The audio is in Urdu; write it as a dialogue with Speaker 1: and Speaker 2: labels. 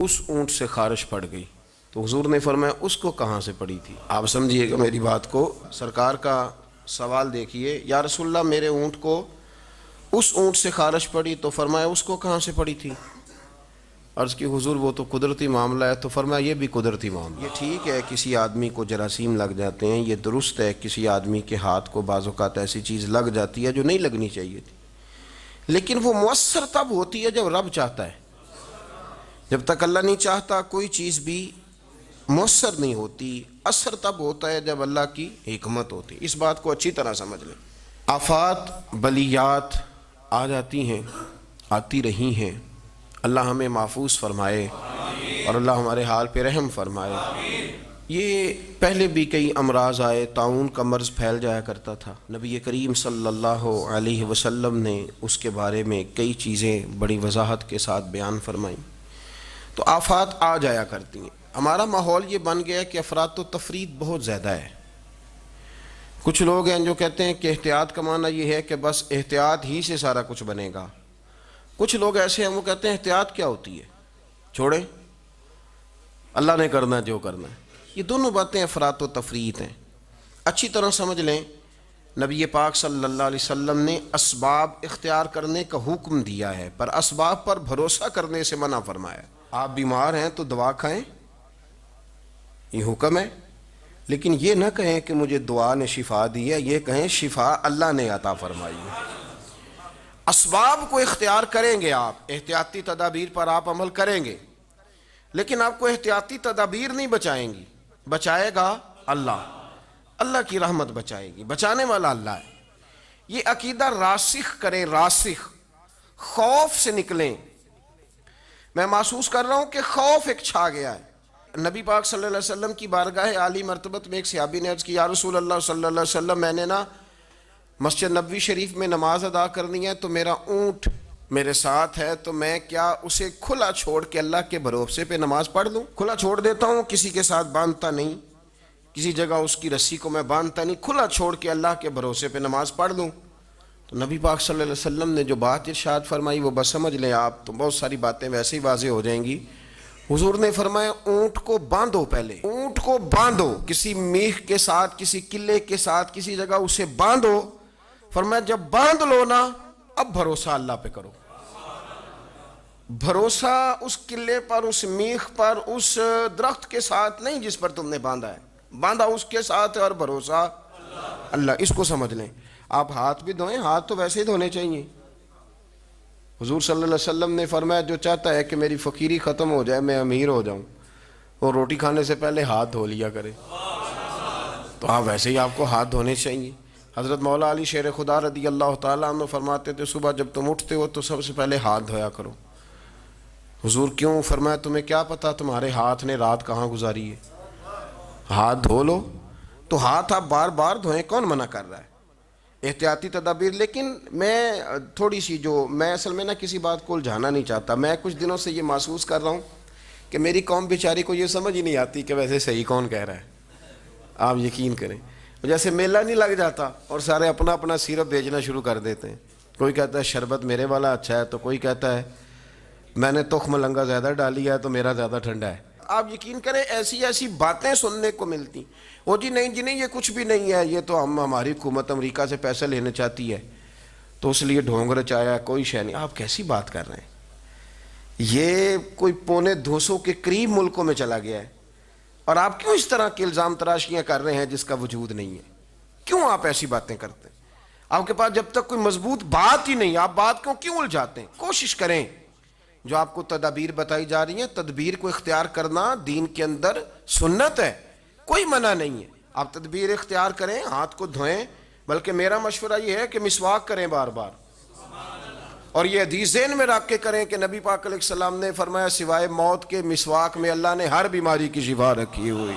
Speaker 1: اس اونٹ سے خارش پڑ گئی تو حضور نے فرمایا اس کو کہاں سے پڑی تھی؟ آپ سمجھیے گا میری بات کو، سرکار کا سوال دیکھیے، یا رسول اللہ میرے اونٹ کو اس اونٹ سے خارش پڑی، تو فرمایا اس کو کہاں سے پڑی تھی؟ عرض کی حضور وہ تو قدرتی معاملہ ہے، تو فرمایا یہ بھی قدرتی معاملہ ہے۔ یہ ٹھیک ہے کسی آدمی کو جراثیم لگ جاتے ہیں، یہ درست ہے کسی آدمی کے ہاتھ کو بعض اوقات ایسی چیز لگ جاتی ہے جو نہیں لگنی چاہیے تھی، لیکن وہ مؤثر تب ہوتی ہے جب رب چاہتا ہے۔ جب تک اللہ نہیں چاہتا کوئی چیز بھی مؤثر نہیں ہوتی۔ اثر تب ہوتا ہے جب اللہ کی حکمت ہوتی۔ اس بات کو اچھی طرح سمجھ لیں۔ آفات بلیات آ جاتی ہیں، آتی رہی ہیں، اللہ ہمیں محفوظ فرمائے اور اللہ ہمارے حال پہ رحم فرمائے۔ یہ پہلے بھی کئی امراض آئے، طاعون کا مرض پھیل جایا کرتا تھا، نبی کریم صلی اللہ علیہ وسلم نے اس کے بارے میں کئی چیزیں بڑی وضاحت کے ساتھ بیان فرمائیں۔ تو آفات آ جایا کرتی ہیں۔ ہمارا ماحول یہ بن گیا کہ افراط و تفریط بہت زیادہ ہے۔ کچھ لوگ ہیں جو کہتے ہیں کہ احتیاط کا معنی یہ ہے کہ بس احتیاط ہی سے سارا کچھ بنے گا۔ کچھ لوگ ایسے ہیں وہ کہتے ہیں احتیاط کیا ہوتی ہے، چھوڑیں اللہ نے کرنا جو کرنا ہے۔ یہ دونوں باتیں افراط و تفریط ہیں۔ اچھی طرح سمجھ لیں، نبی پاک صلی اللہ علیہ وسلم نے اسباب اختیار کرنے کا حکم دیا ہے، پر اسباب پر بھروسہ کرنے سے منع فرمایا۔ آپ بیمار ہیں تو دوا کھائیں، یہ حکم ہے، لیکن یہ نہ کہیں کہ مجھے دعا نے شفا دی ہے، یہ کہیں شفا اللہ نے عطا فرمائی ہے۔ اسباب کو اختیار کریں گے، آپ احتیاطی تدابیر پر آپ عمل کریں گے، لیکن آپ کو احتیاطی تدابیر نہیں بچائیں گی، بچائے گا اللہ۔ اللہ کی رحمت بچائے گی، بچانے والا اللہ ہے۔ یہ عقیدہ راسخ کریں، راسخ، خوف سے نکلیں۔ میں محسوس کر رہا ہوں کہ خوف ایک چھا گیا ہے۔ نبی پاک صلی اللہ علیہ وسلم کی بارگاہ عالی مرتبت میں ایک صحابی نے عرض کی، یا رسول اللہ صلی اللہ علیہ وسلم، میں نے نا مسجد نبوی شریف میں نماز ادا کرنی ہے، تو میرا اونٹ میرے ساتھ ہے، تو میں کیا اسے کھلا چھوڑ کے اللہ کے بھروسے پہ نماز پڑھ لوں؟ کھلا چھوڑ دیتا ہوں، کسی کے ساتھ باندھتا نہیں، کسی جگہ اس کی رسی کو میں باندھتا نہیں، کھلا چھوڑ کے اللہ کے بھروسے پہ نماز پڑھ لوں؟ تو نبی پاک صلی اللہ علیہ وسلم نے جو بات ارشاد فرمائی وہ بس سمجھ لیں آپ، تو بہت ساری باتیں ویسے ہی واضح ہو جائیں گی۔ حضور نے فرمایا اونٹ کو باندھو، پہلے اونٹ کو باندھو، کسی میخ کے ساتھ، کسی قلعے کے ساتھ، کسی جگہ اسے باندھو۔ فرمایا جب باندھ لو نا، اب بھروسہ اللہ پہ کرو۔ بھروسہ اس قلعے پر، اس میخ پر، اس درخت کے ساتھ نہیں جس پر تم نے باندھا ہے، باندھا اس کے ساتھ ہے، اور بھروسہ اللہ۔ اس کو سمجھ لیں۔ آپ ہاتھ بھی دھوئیں، ہاتھ تو ویسے ہی دھونے چاہیے۔ حضور صلی اللہ علیہ وسلم نے فرمایا جو چاہتا ہے کہ میری فقیری ختم ہو جائے، میں امیر ہو جاؤں، وہ روٹی کھانے سے پہلے ہاتھ دھو لیا کرے۔ تو آپ ویسے ہی آپ کو ہاتھ دھونے چاہیے۔ حضرت مولا علی شیر خدا رضی اللہ تعالیٰ عنہ فرماتے تھے صبح جب تم اٹھتے ہو تو سب سے پہلے ہاتھ دھویا کرو۔ حضور کیوں؟ فرمایا تمہیں کیا پتا تمہارے ہاتھ نے رات کہاں گزاری ہے، ہاتھ دھو لو۔ تو ہاتھ آپ بار بار دھوئیں، کون منع کر رہا ہے؟ احتیاطی تدابیر۔ لیکن میں تھوڑی سی میں اصل میں کسی بات کو الجھانا نہیں چاہتا۔ میں کچھ دنوں سے یہ محسوس کر رہا ہوں کہ میری قوم بیچاری کو یہ سمجھ ہی نہیں آتی کہ ویسے صحیح کون کہہ رہا ہے۔ آپ یقین کریں، جیسے میلہ نہیں لگ جاتا اور سارے اپنا اپنا سیرپ بیچنا شروع کر دیتے ہیں۔ کوئی کہتا ہے شربت میرے والا اچھا ہے، تو کوئی کہتا ہے میں نے تخم لنگا زیادہ ڈالی ہے تو میرا زیادہ ٹھنڈا ہے۔ آپ یقین کریں ایسی ایسی باتیں سننے کو ملتی، وہ جی نہیں یہ کچھ بھی نہیں ہے، یہ تو ہماری حکومت امریکہ سے پیسے لینا چاہتی ہے تو اس لیے ڈھونگ رچایا ہے، کوئی شے نہیں۔ آپ کیسی بات کر رہے ہیں؟ یہ کوئی 250 کے قریب ملکوں میں چلا گیا ہے، اور آپ کیوں اس طرح کے الزام تراشیاں کر رہے ہیں جس کا وجود نہیں ہے؟ کیوں آپ ایسی باتیں کرتے ہیں؟ آپ کے پاس جب تک کوئی مضبوط بات ہی نہیں، آپ بات کو کیوں الجھاتے ہیں؟ کوشش کریں، جو آپ کو تدابیر بتائی جا رہی ہیں، تدبیر کو اختیار کرنا دین کے اندر سنت ہے، کوئی منع نہیں ہے۔ آپ تدبیر اختیار کریں، ہاتھ کو دھوئیں، بلکہ میرا مشورہ یہ ہے کہ مسواک کریں بار بار، اور یہ حدیث ذہن میں رکھ کے کریں کہ نبی پاک علیہ السلام نے فرمایا سوائے موت کے مسواک میں اللہ نے ہر بیماری کی شفا رکھی ہوئی۔